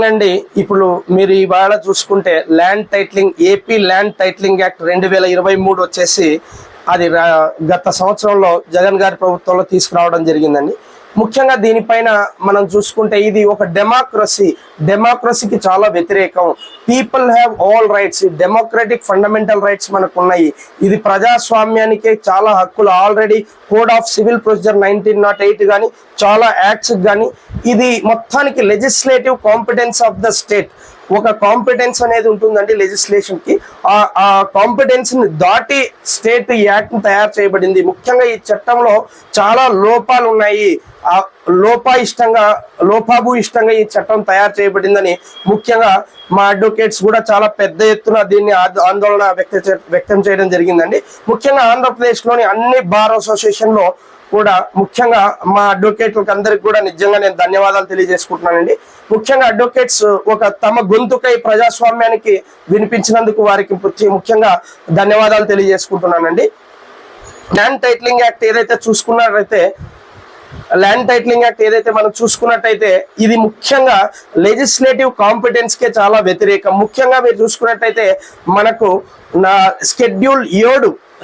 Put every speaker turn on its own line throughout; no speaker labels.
అండి ఇప్పుడు మీరు ఇవాళ చూసుకుంటే land titling AP land titling act 2023 వచ్చేసి అది గత సంవత్సరంలో జగన్ గారి ప్రభుత్వంలో తీసుకురావడం జరిగిందండి. ముఖ్యంగా దీనిపైన మనం చూసుకుంటే ఇది ఒక డెమోక్రసీకి చాలా వ్యతిరేకం. People have all rights, democratic fundamental rights మనకు ఉన్నాయి. ఇది ప్రజాస్వామ్యానికి చాలా హక్కులు. Already code of civil procedure 1908 కానీ చాలా యాక్ట్స్ కానీ ఇది మొత్తానికి legislative competence of the state. ఒక కాంపిటెన్స్ అనేది ఉంటుందండి లెజిస్లేషన్ కి. ఆ కాంపిటెన్స్ ని దాటి స్టేట్ ఈ యాక్ట్ తయారు చేయబడింది. ముఖ్యంగా ఈ చట్టంలో చాలా లోపాలు ఉన్నాయి. లోపాభూయిష్టంగా ఈ చట్టం తయారు చేయబడిందని ముఖ్యంగా మా అడ్వకేట్స్ కూడా చాలా పెద్ద ఎత్తున దీన్ని ఆందోళన వ్యక్తం చేయడం జరిగిందండి. ముఖ్యంగా ఆంధ్రప్రదేశ్ లోని అన్ని బార్ అసోసియేషన్ లో కూడా ముఖ్యంగా మా అడ్వకేట్లకు అందరికి కూడా నిజంగా నేను ధన్యవాదాలు తెలియజేసుకుంటున్నానండి. ముఖ్యంగా అడ్వకేట్స్ తమ గొంతుకై ప్రజాస్వామ్యానికి వినిపించినందుకు వారికి ముఖ్యంగా ధన్యవాదాలు తెలియజేసుకుంటున్నానండి. ల్యాండ్ టైటిలింగ్ యాక్ట్ ఏదైతే మనం చూసుకున్నట్టయితే ఇది ముఖ్యంగా లెజిస్లేటివ్ కాంపిటెన్స్ కే చాలా వ్యతిరేకం. ముఖ్యంగా మీరు చూసుకున్నట్టయితే మనకు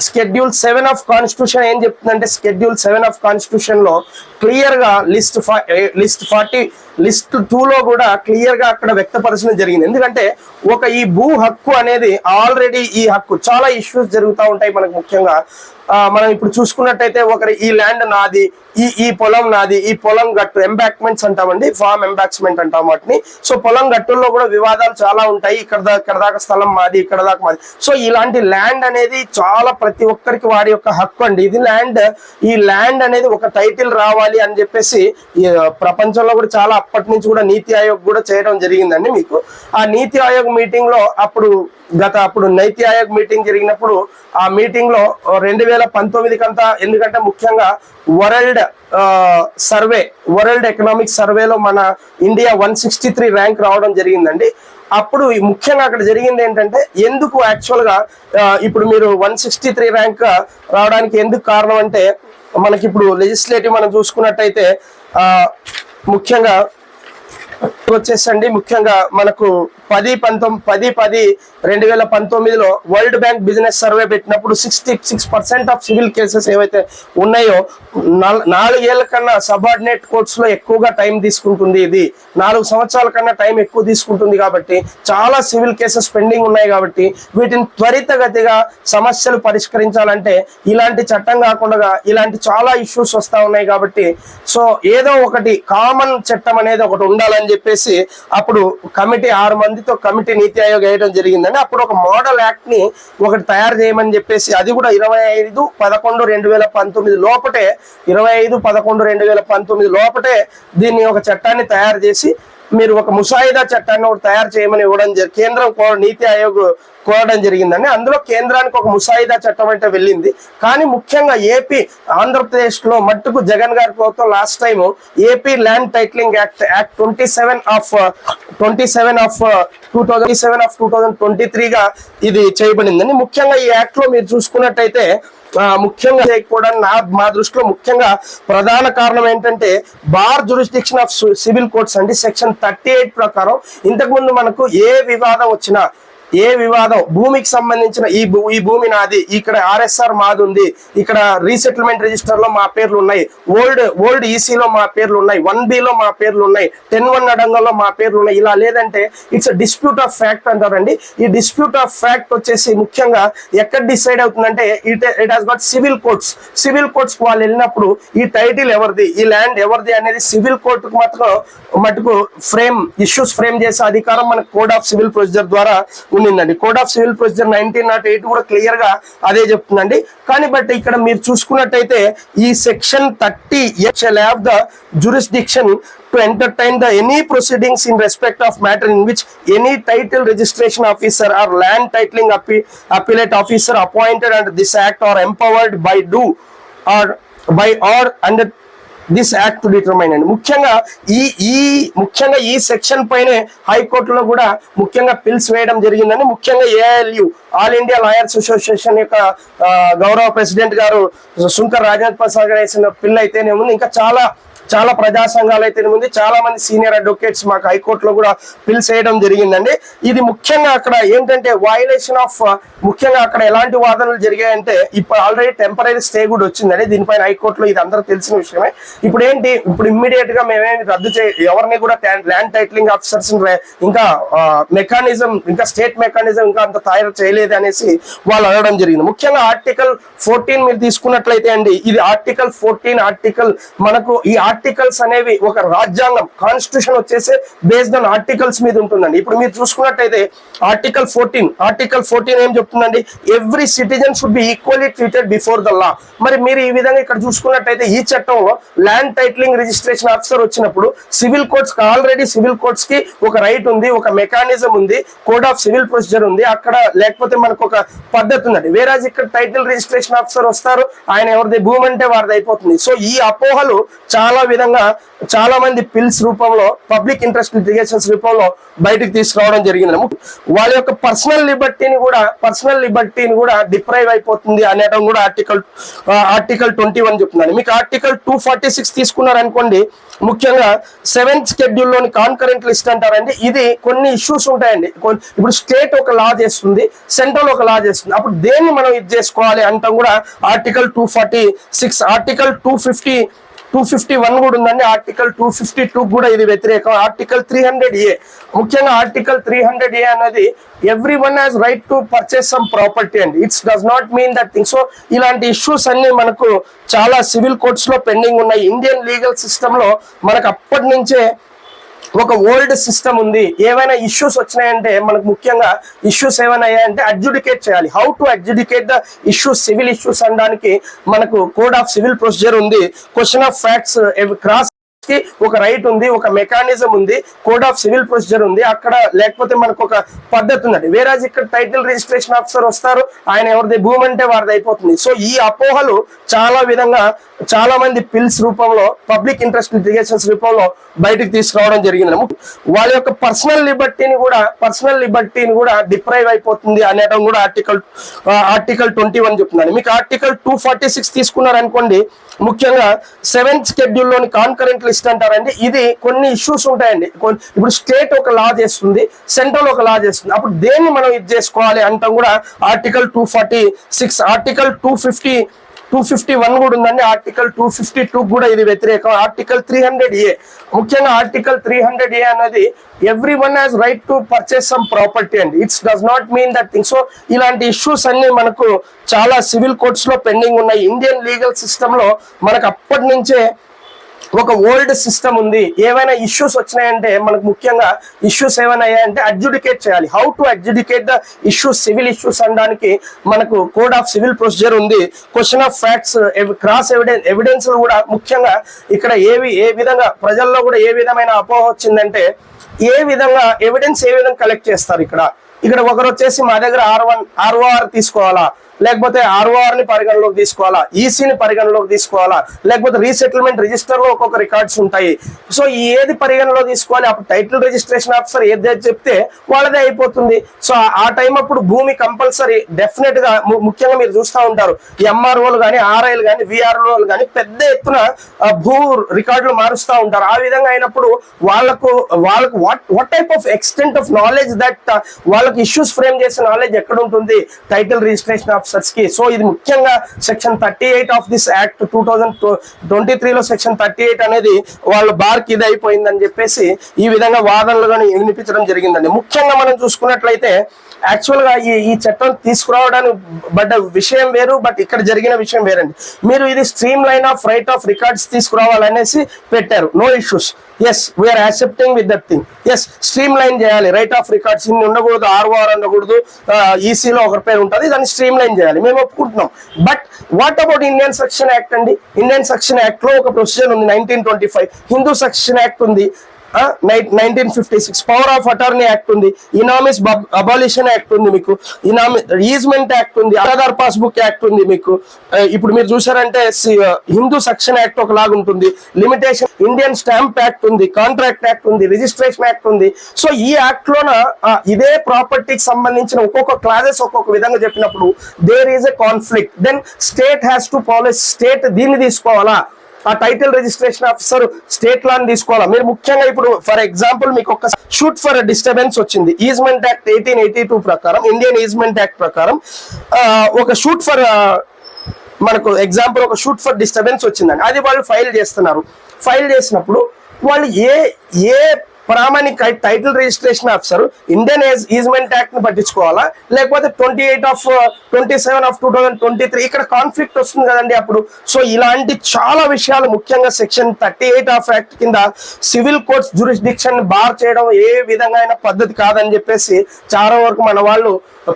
షెడ్యూల్ 7 ఆఫ్ కాన్స్టిట్యూషన్ ఏం చెప్తుందంటే షెడ్యూల్ 7 ఆఫ్ కాన్స్టిట్యూషన్ లో క్లియర్ గా లిస్ట్ 2 లో కూడా క్లియర్ గా అక్కడ వ్యక్తపరచడం జరిగింది. ఎందుకంటే ఈ భూ హక్కు అనేది ఆల్రెడీ ఈ హక్కు చాలా ఇష్యూస్ జరుగుతూ ఉంటాయి మనకు. ముఖ్యంగా మనం ఇప్పుడు చూసుకున్నట్టయితే ఈ ల్యాండ్ నాది, ఈ పొలం నాది, ఈ పొలం గట్టు ఎంబాక్మెంట్స్ అంటామండి, ఫార్మ్ ఎంబాక్స్మెంట్ అంటాం వాటిని. సో పొలం గట్టుల్లో కూడా వివాదాలు చాలా ఉంటాయి. ఇక్కడ దాకా స్థలం మాది, ఇక్కడ దాకా మాది. సో ఇలాంటి ల్యాండ్ అనేది చాలా ప్రతి ఒక్కరికి వాడి యొక్క హక్కు అండి. ఈ ల్యాండ్ అనేది ఒక టైటిల్ రావాలి అని చెప్పేసి ప్రపంచంలో కూడా చాలా అప్పటి నుంచి కూడా నీతి ఆయోగ్ కూడా చేయడం జరిగిందండి. మీకు ఆ నీతి ఆయోగ్ మీటింగ్ లో అప్పుడు నీతి ఆయోగ్ మీటింగ్ జరిగినప్పుడు ఆ మీటింగ్ లో 2019 కంతా, ఎందుకంటే ముఖ్యంగా వరల్డ్ ఎకనామిక్ సర్వేలో మన ఇండియా 163 ర్యాంక్ రావడం జరిగిందండి. అప్పుడు ముఖ్యంగా అక్కడ జరిగింది ఏంటంటే ఎందుకు యాక్చువల్ గా ఇప్పుడు మీరు 163 ర్యాంక్ రావడానికి ఎందుకు కారణం అంటే మనకి ఇప్పుడు లెజిస్లేటివ్ మనం చూసుకున్నట్టయితే ముఖ్యంగా వచ్చేసండి ముఖ్యంగా మనకు 10/10/2019లో వరల్డ్ బ్యాంక్ బిజినెస్ సర్వే పెట్టినప్పుడు 66% ఆఫ్ సివిల్ కేసెస్ ఏవైతే ఉన్నాయో 4 ఏళ్ల కన్నా సబార్డినేట్ కోర్ట్స్ లో ఎక్కువగా టైం తీసుకుంటుంది. ఇది 4 సంవత్సరాల కన్నా టైం ఎక్కువ తీసుకుంటుంది. కాబట్టి చాలా సివిల్ కేసెస్ పెండింగ్ ఉన్నాయి. కాబట్టి వీటిని త్వరితగతిగా సమస్యలు పరిష్కరించాలంటే ఇలాంటి చట్టం కాకుండా ఇలాంటి చాలా ఇష్యూస్ వస్తా ఉన్నాయి. కాబట్టి సో ఏదో ఒకటి కామన్ చట్టం అనేది ఒకటి ఉండాలని చెప్పేసి అప్పుడు కమిటీ 6 మందితో కమిటీ నీతి ఆయోగ్ వేయడం జరిగిందండి. అప్పుడు ఒక మోడల్ యాక్ట్ ని ఒకటి తయారు చేయమని చెప్పేసి అది కూడా 25/11/2019 లోపటే దీన్ని ఒక చట్టాన్ని తయారు చేసి మీరు ఒక ముసాయిదా చట్టాన్ని ఒకటి తయారు చేయమని ఇవ్వడం కేంద్రం నీతి ఆయోగ్ కోరడం జరిగిందండి. అందులో కేంద్రానికి ఒక ముసాయిదా చట్టం అంటే వెళ్ళింది. కానీ ముఖ్యంగా ఆంధ్రప్రదేశ్ లో మట్టుకు జగన్ గారి ప్రభుత్వం last time AP land titling act 27/2023 గా ఇది చేయబడిందండి. ముఖ్యంగా ఈ యాక్ట్ లో మీరు చూసుకున్నట్టయితే ముఖ్యంగా చేయకపోవడానికి మా దృష్టిలో ముఖ్యంగా ప్రధాన కారణం ఏంటంటే bar jurisdiction of civil courts అండి. సెక్షన్ 38 ప్రకారం ఇంతకుముందు మనకు ఏ వివాదం భూమికి సంబంధించిన ఈ భూమి నాది, ఇక్కడ ఆర్ఎస్ఆర్ మాది ఉంది, ఇక్కడ రీసెటిల్మెంట్ రిజిస్టర్ లో మా పేర్లు ఉన్నాయి, ఓల్డ్ ఈసీలో మా పేర్లు ఉన్నాయి, 1B లో మా పేర్లు ఉన్నాయి, 10(1) అడంగంలో మా పేర్లు ఉన్నాయి. ఇలా లేదంటే ఇట్స్ డిస్ప్యూట్ ఆఫ్ ఫ్యాక్ట్ అంటారండి. ఈ డిస్ప్యూట్ ఆఫ్ ఫ్యాక్ట్ వచ్చేసి ముఖ్యంగా ఎక్కడ డిసైడ్ అవుతుందంటే it has got civil courts వాళ్ళు వెళ్ళినప్పుడు ఈ టైటిల్ ఎవరిది, ఈ ల్యాండ్ ఎవరిది అనేది సివిల్ కోర్టుకు మటుకు ఇష్యూస్ ఫ్రేమ్ చేసే అధికారం మనకు కోడ్ ఆఫ్ సివిల్ ప్రొసీజర్ ద్వారా ఉండిందండి. కోడ్ ఆఫ్ సివిల్ ప్రొసీజర్ 1908 కూడా క్లియర్ గా అదే చెప్తుందండి. కానీ బట్ ఇక్కడ మీరు చూసుకున్నట్టయితే ఈ section 30 shall have the jurisdiction to entertain any proceedings in respect of matter in which any title registration officer or land titling appellate officer appointed under this act or empowered by under this act to determine అండి. ముఖ్యంగా ఈ section పైనే హైకోర్టులో కూడా ముఖ్యంగా pills వేయడం జరిగిందని ముఖ్యంగా AILU all India lawyers association యొక్క గౌరవ ప్రెసిడెంట్ గారు శుంకర్ రాజేంద్ర ప్రసాద్ గారు వేసిన పిల్ అయితేనే ఉంది. ఇంకా చాలా చాలా ప్రజా సంఘాలు అయితే ఉంది, చాలా మంది సీనియర్ అడ్వకేట్స్ మాకు హైకోర్టులో కూడా పిల్స్ వేయడం జరిగిందండి. ఇది ముఖ్యంగా అక్కడ ఏంటంటే వయలేషన్ ఆఫ్, ముఖ్యంగా అక్కడ ఎలాంటి వాదనలు జరిగాయంటే ఇప్పుడు ఆల్రెడీ టెంపరీ స్టే కూడా వచ్చిందండి దీనిపైన హైకోర్టులో. ఇది అందరూ తెలిసిన విషయమే. ఇప్పుడు ఏంటి, ఇప్పుడు ఇమ్మీడియట్ గా మేమేమి రద్దు ఎవరిని కూడా ల్యాండ్ టైటిలింగ్ ఆఫీసర్స్ ఇంకా మెకానిజం, ఇంకా స్టేట్ మెకానిజం ఇంకా అంత తయారు చేయలేదు అనేసి వాళ్ళు అనడం జరిగింది. ముఖ్యంగా ఆర్టికల్ 14 మీరు తీసుకున్నట్లయితే అండి, ఇది ఆర్టికల్ 14 ఆర్టికల్, మనకు ఈ ఆర్టికల్స్ అనేవి ఒక రాజ్యాంగం, కాన్స్టిట్యూషన్ వచ్చేసి బేస్డ్ ఆన్ ఆర్టికల్స్ మీద ఉంటుందండి. ఇప్పుడు మీరు చూసుకున్నట్టయితే ఆర్టికల్ 14 ఏం చెప్తుందండి, every citizen should be equally treated before the law. మరి మీరు ఈ విధంగా ఇక్కడ చూసుకున్నట్టయితే ఈ చట్టంలో ల్యాండ్ టైటిలింగ్ రిజిస్ట్రేషన్ ఆఫీసర్ వచ్చినప్పుడు civil courts, already civil courts కి ఒక రైట్ ఉంది, ఒక మెకానిజం ఉంది, కోడ్ ఆఫ్ సివిల్ ప్రొసీజర్ ఉంది అక్కడ, లేకపోతే మనకు ఒక పద్ధతి ఉందండి. వేరాజ్ ఇక్కడ టైటిల్ రిజిస్ట్రేషన్ ఆఫీసర్ వస్తారు, ఆయన ఎవరిది భూమి అంటే వారిది అయిపోతుంది. సో ఈ అపోహలు చాలా విధంగా చాలా మంది పిల్స్ రూపంలో, పబ్లిక్ ఇంట్రెస్ట్ లిటిగేషన్స్ రూపంలో బయటకు తీసుకురావడం జరిగింది. వాళ్ళ యొక్క పర్సనల్ లిబర్టీని కూడా డిప్రైవ్ అయిపోతుంది అనేటం కూడా ఆర్టికల్ 21 చెప్తున్నాను. మీకు ఆర్టికల్ 246 తీసుకున్నారనుకోండి, ముఖ్యంగా 7th షెడ్యూల్లోని కాన్కరెంట్ లిస్ట్ అంటారండి. ఇది కొన్ని ఇష్యూస్ ఉంటాయండి. ఇప్పుడు స్టేట్ ఒక లా చేస్తుంది, సెంట్రల్ ఒక లా చేస్తుంది, అప్పుడు దేన్ని మనం ఇది చేసుకోవాలి అంటాం కూడా ఆర్టికల్ 246. ఆర్టికల్ 251 కూడా ఉందండి. ఆర్టికల్ 252 కూడా ఇది వ్యతిరేకం. ఆర్టికల్ 300A, ముఖ్యంగా ఆర్టికల్ 300A అనేది everyone has right to purchase some property అండి. It's does not mean that thing. So ఇలాంటి ఇష్యూస్ అన్ని మనకు చాలా సివిల్ కోర్ట్స్ లో పెండింగ్ ఉన్నాయి. ఇండియన్ లీగల్ సిస్టమ్ లో మనకు అప్పటి నుంచే ఒక ఓల్డ్ సిస్టమ్ ఉంది. ఏవైనా ఇష్యూస్ వచ్చినాయంటే మనకు ముఖ్యంగా ఇష్యూస్ ఏమైనా అయ్యాయంటే అడ్జుడికేట్ చేయాలి. How to adjudicate the issues, civil issues అనడానికి మనకు కోడ్ ఆఫ్ సివిల్ ప్రొసీజర్ ఉంది, క్వశ్చన్ ఆఫ్ ఫ్యాక్ట్స్ క్రాస్ కి ఒక రైట్ ఉంది, ఒక మెకానిజం ఉంది, కోడ్ ఆఫ్ సివిల్ ప్రొసీజర్ ఉంది అక్కడ, లేకపోతే మనకు ఒక పద్ధతి ఉందండి. వేరాజ్ ఇక్కడ టైటిల్ రిజిస్ట్రేషన్ ఆఫీసర్ వస్తారు, ఆయన ఎవరిది భూమి అంటే వారిది అయిపోతుంది. సో ఈ అపోహలు చాలా విధంగా చాలా మంది పిల్స్ రూపంలో, పబ్లిక్ ఇంట్రెస్ట్ లిటిగేషన్స్ రూపంలో బయటకు తీసుకురావడం జరిగింది. వాళ్ళ యొక్క పర్సనల్ లిబర్టీని కూడా డిప్రైవ్ అయిపోతుంది అనేటం కూడా ఆర్టికల్ 21 చెప్తున్నాను. మీకు ఆర్టికల్ 246 తీసుకున్నారనుకోండి, ముఖ్యంగా 7th షెడ్యూల్లోని కాన్కరెంట్ లిస్ట్ అంటారండి. ఇది కొన్ని ఇష్యూస్ ఉంటాయండి. ఇప్పుడు స్టేట్ ఒక లా చేస్తుంది, సెంట్రల్ ఒక లా చేస్తుంది, అప్పుడు దేన్ని మనం ఇది చేసుకోవాలి అంటాం కూడా ఆర్టికల్ 246. ఆర్టికల్ 251 కూడా ఉందండి. ఆర్టికల్ 252 కూడా ఇది వ్యతిరేకం. ఆర్టికల్ 300A, ముఖ్యంగా ఆర్టికల్ 300A అనేది everyone has right to purchase some property అండి. It's does not mean that thing. So ఇలాంటి ఇష్యూస్ అన్ని మనకు చాలా సివిల్ కోర్ట్స్ లో పెండింగ్ ఉన్నాయి. ఇండియన్ లీగల్ సిస్టమ్ లో మనకు అప్పటి నుంచే ఒక ఓల్డ్ సిస్టమ్ ఉంది. ఏవైనా ఇష్యూస్ వచ్చినాయంటే మనకు ముఖ్యంగా ఇష్యూస్ ఏమైనా అయ్యాయంటే అడ్జుడికేట్ చేయాలి. How to adjudicate the issues, civil issues అనడానికి మనకు కోడ్ ఆఫ్ సివిల్ ప్రొసీజర్ ఉంది, question of facts cross evidence కూడా. ముఖ్యంగా ఇక్కడ ఏ విధంగా ప్రజల్లో కూడా ఏ విధమైన అపోహ వచ్చిందంటే, ఏ విధంగా ఎవిడెన్స్ ఏ విధంగా కలెక్ట్ చేస్తారు. ఇక్కడ ఒకరు వచ్చేసి మా దగ్గర ROR తీసుకోవాలా, లేకపోతే ROR ని పరిగణలోకి తీసుకోవాలా, ఈసీని పరిగణలోకి తీసుకోవాలా, లేకపోతే రీసెటిల్మెంట్ రిజిస్టర్ లో ఒక్కొక్క రికార్డ్స్ ఉంటాయి. సో ఏది పరిగణలో తీసుకోవాలి, అప్పుడు టైటిల్ రిజిస్ట్రేషన్ ఆఫీసర్ ఏది చెప్తే వాళ్ళదే అయిపోతుంది. సో ఆ టైం అప్పుడు భూమి కంపల్సరీ డెఫినెట్ గా, ముఖ్యంగా మీరు చూస్తూ ఉంటారు MROలు కానీ, RIలు కానీ, VROలు కానీ పెద్ద ఎత్తున భూ రికార్డులు మారుస్తూ ఉంటారు. ఆ విధంగా అయినప్పుడు వాళ్ళకు what type of extent of knowledge that వాళ్ళకి ఇష్యూస్ ఫ్రేమ్ చేసే నాలెడ్జ్ ఎక్కడ ఉంటుంది టైటిల్ రిజిస్ట్రేషన్ ఆఫీసర్స్ కి. సో ఇది ముఖ్యంగా సెక్షన్ 38 ఆఫ్ దిస్ యాక్ట్ 2023లో సెక్షన్ 38 అనేది వాళ్ళ బార్కి ఇది అయిపోయిందని చెప్పేసి ఈ విధంగా వాదనలు కానీ వినిపించడం జరిగిందండి. ముఖ్యంగా మనం చూసుకున్నట్లయితే యాక్చువల్ గా ఈ చట్టం తీసుకురావడానికి బట్ విషయం వేరు, బట్ ఇక్కడ జరిగిన విషయం వేరండి. మీరు ఇది streamline of right of records తీసుకురావాలనేసి పెట్టారు. No issues, yes we're accepting with that thing. Yes streamline చేయాలి, రైట్ ఆఫ్ రికార్డ్స్ ఇన్ని ఉండకూడదు, ROR ఉండకూడదు, ఈసీలో ఒకరి పేరు ఉంటుంది, దాన్ని స్ట్రీమ్ లైన్ చేయాలి, మేము ఒప్పుకుంటున్నాం. But what about Indian section act అండి? ఇండియన్ సెక్షన్ యాక్ట్ లో ఒక ప్రొసీజర్ ఉంది 1925, హిందూ సెక్షన్ యాక్ట్ ఉంది 1956, పవర్ ఆఫ్ అటార్నీ యాక్ట్ ఉంది, ఇనామిస్ అబాలిషన్ యాక్ట్ ఉంది, మీకు ఈజ్మెంట్ యాక్ట్ ఉంది, ఆధార్ పాస్బుక్ యాక్ట్ ఉంది మీకు. ఇప్పుడు మీరు చూసారంటే హిందూ సెక్షన్ యాక్ట్ ఒక లాగా ఉంటుంది, లిమిటేషన్ ఇండియన్ స్టాంప్ యాక్ట్ ఉంది, కాంట్రాక్ట్ యాక్ట్ ఉంది, రిజిస్ట్రేషన్ యాక్ట్ ఉంది. సో ఈ యాక్ట్ లోన ఇదే ప్రాపర్టీకి సంబంధించిన ఒక్కొక్క క్లాసెస్ ఒక్కొక్క విధంగా చెప్పినప్పుడు there is a conflict. Then state has to polish, state దీన్ని తీసుకోవాలా, ఆ టైటిల్ రిజిస్ట్రేషన్ ఆఫీసర్ స్టేట్ లాని తీసుకోవాలా. మీరు ముఖ్యంగా ఇప్పుడు ఫర్ ఎగ్జాంపుల్ మీకు ఒక షూట్ ఫర్ డిస్టర్బెన్స్ వచ్చింది, ఈజ్మెంట్ యాక్ట్ 1882 ప్రకారం, ఇండియన్ ఈజ్మెంట్ యాక్ట్ ప్రకారం ఒక షూట్ ఫర్ మనకు ఎగ్జాంపుల్ ఒక షూట్ ఫర్ డిస్టర్బెన్స్ వచ్చిందండి, అది వాళ్ళు ఫైల్ చేస్తున్నారు. ఫైల్ చేసినప్పుడు వాళ్ళు ఏ ప్రామాణిక title registration officer Indian easement act ని పట్టించుకోవాలా, లేకపోతే 27/2023 ఇక్కడ కాన్ఫ్లిక్ట్ వస్తుంది కదండి అప్పుడు. సో ఇలాంటి చాలా విషయాలు, ముఖ్యంగా సెక్షన్ 38 ఆఫ్ యాక్ట్ కింద సివిల్ కోర్ట్స్ జ్యూరిస్డిక్షన్ బార్ చేయడం ఏ విధంగా అయినా పద్ధతి కాదని చెప్పేసి చాలా వరకు మన వాళ్ళు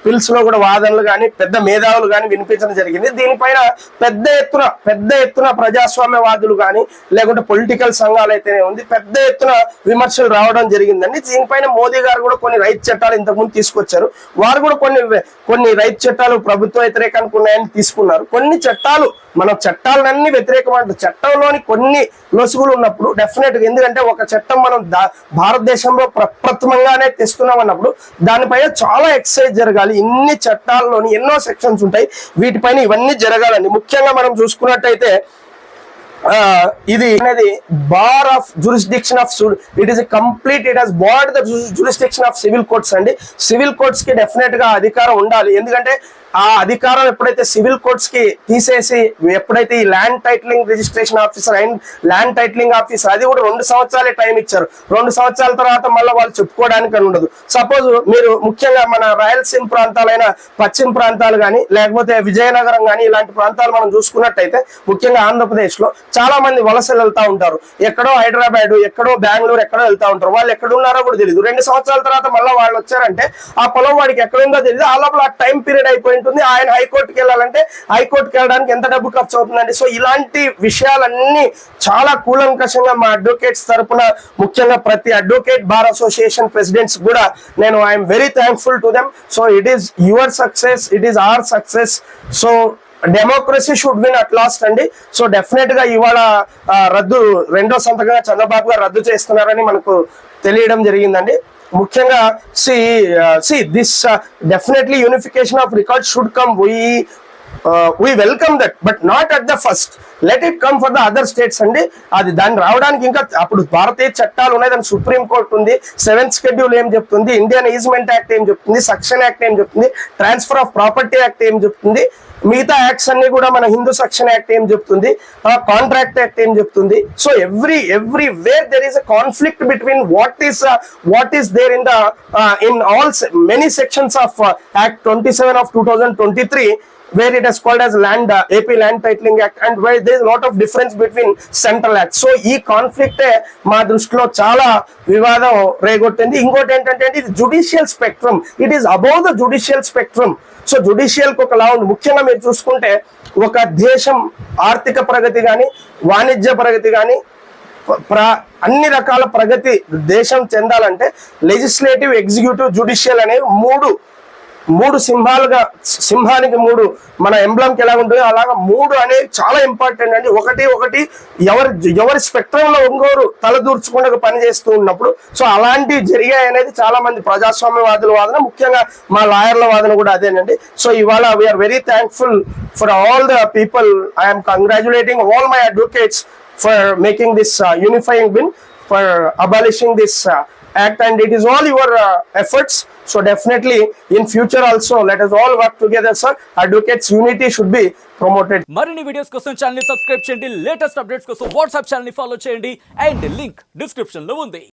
పిల్స్ లో కూడా వాదనలు కానీ పెద్ద మేధావులు కానీ వినిపించడం జరిగింది. దీనిపైన పెద్ద ఎత్తున ప్రజాస్వామ్యవాదులు కానీ లేకుంటే పొలిటికల్ సంఘాలు అయితేనే ఉంది పెద్ద ఎత్తున విమర్శలు రావడం జరిగిందండి. దీనిపైన మోదీ గారు కూడా కొన్ని రైతు చట్టాలు ఇంతకుముందు తీసుకొచ్చారు. వారు కూడా కొన్ని రైతు చట్టాలు ప్రభుత్వ వ్యతిరేకానికి ఉన్నాయని తీసుకున్నారు. కొన్ని చట్టాలు మనం చట్టాలన్నీ వ్యతిరేకమంటారు, చట్టంలోని కొన్ని లొసుగులు ఉన్నప్పుడు డెఫినెట్ గా, ఎందుకంటే ఒక చట్టం మనం భారతదేశంలో ప్రప్రథమంగానే తెస్తున్నాం అన్నప్పుడు దానిపైన చాలా ఎక్సైజ్ జరగాలి. ఇన్ని చట్టాల్లోని ఎన్నో సెక్షన్స్ ఉంటాయి, వీటిపైన ఇవన్నీ జరగాలండి. ముఖ్యంగా మనం చూసుకున్నట్టయితే ఇది అనేది bar of jurisdiction of it is complete, it has board the jurisdiction of civil courts అండి. సివిల్ కోర్ట్స్ కి డెఫినెట్ గా అధికారం ఉండాలి, ఎందుకంటే ఆ అధికారం ఎప్పుడైతే సివిల్ కోర్ట్స్ కి తీసేసి ఎప్పుడైతే ఈ land titling registration officer and land titling officer అది కూడా 2 సంవత్సరాలే టైం ఇచ్చారు. 2 సంవత్సరాల తర్వాత మళ్ళీ వాళ్ళు చెప్పుకోవడానికి ఉండదు. సపోజ్ మీరు ముఖ్యంగా మన రాయలసీమ ప్రాంతాలైన పశ్చిమ ప్రాంతాలు కానీ లేకపోతే విజయనగరం కానీ ఇలాంటి ప్రాంతాలు మనం చూసుకున్నట్టయితే ముఖ్యంగా ఆంధ్రప్రదేశ్ లో చాలా మంది వలసలు వెళ్తా ఉంటారు. ఎక్కడో హైదరాబాద్, ఎక్కడో బెంగళూరు, ఎక్కడో వెళ్తా ఉంటారు. వాళ్ళు ఎక్కడ ఉన్నారో కూడా తెలియదు. 2 సంవత్సరాల తర్వాత మళ్ళీ వాళ్ళు వచ్చారంటే ఆ పొలం వాడికి ఎక్కడుందో తెలియదు. ఆ లోపల ఆ టైం పీరియడ్ అయిపోయింది. ఆయన హైకోర్టుకి వెళ్ళాలంటే హైకోర్టుకి వెళ్ళడానికి ఎంత డబ్బు ఖర్చు అవుతుందండి. సో ఇలాంటి విషయాలన్నీ చాలా కూలంకషంగా మా అడ్వకేట్స్ తరపున ముఖ్యంగా ప్రతి అడ్వకేట్ బార్ అసోసియేషన్ ప్రెసిడెంట్స్ కూడా నేను I'm very thankful to them. So it is your success, it is our success. So democracy should win at last అండి. సో డెఫినెట్ గా ఇవాళ రద్దు 2వ సంతకంగా చంద్రబాబు గారు రద్దు చేస్తున్నారని మనకు తెలియడం జరిగిందండి. ముఖ్యంగా this definitely unification of record should come. we welcome that, but not at the first. Let it come for the other states అండి. అది దాన్ని రావడానికి ఇంకా అప్పుడు భారతీయ చట్టాలు ఉన్నాయి, దాని సుప్రీం కోర్టు ఉంది, 7th షెడ్యూల్ ఏం చెప్తుంది, ఇండియన్ ఈజ్మెంట్ యాక్ట్ ఏం చెప్తుంది, సక్షన్ యాక్ట్ ఏం చెప్తుంది, ట్రాన్స్ఫర్ ఆఫ్ ప్రాపర్టీ యాక్ట్ ఏం చెప్తుంది, మిగతా యాక్ట్స్ అన్ని కూడా మన హిందూ సెక్షన్ యాక్ట్ ఏం చెప్తుంది, కాంట్రాక్ట్ యాక్ట్ ఏం చెప్తుంది. So everywhere there is a conflict between what is there in all many sections of Act 27 of 2023, where it is called as AP Land Titling Act, and where there is a lot of difference between central acts. So ఈ conflict మా దృష్టిలో చాలా వివాదం రేగొట్టింది. ఇంకోటి ఏంటంటే ఇది judicial spectrum, it is above the judicial spectrum. So judicial కు ఒక లా ఉంది. ముఖ్యంగా మీరు చూసుకుంటే ఒక దేశం ఆర్థిక ప్రగతి కానీ వాణిజ్య ప్రగతి కానీ అన్ని రకాల ప్రగతి దేశం చెందాలంటే లెజిస్లేటివ్, ఎగ్జిక్యూటివ్, జుడిషియల్ అనేవి మూడు సింహానికి 3 మన ఎంబ్లంకి ఎలా ఉంటుందో అలాగా 3 అనేవి చాలా ఇంపార్టెంట్ అండి. ఒకటి ఎవరి స్పెక్ట్రంలో ఇంకోరు తలదూర్చకుండా పనిచేస్తూ ఉన్నప్పుడు సో అలాంటివి జరిగాయి అనేది చాలా మంది ప్రజాస్వామ్యవాదుల వాదన, ముఖ్యంగా మా లాయర్ల వాదన కూడా అదేనండి. సో ఇవాళ we are very thankful for all the people. I'm congratulating all my advocates for making this unifying win, for abolishing this act, and it is all your efforts. So definitely in future also let us all work together, sir. Advocates unity should be promoted.
మరిన్ని videos కోసం channel ని subscribe చేయండి, latest updates కోసం WhatsApp channel ని follow చేయండి, and link description లో ఉంది.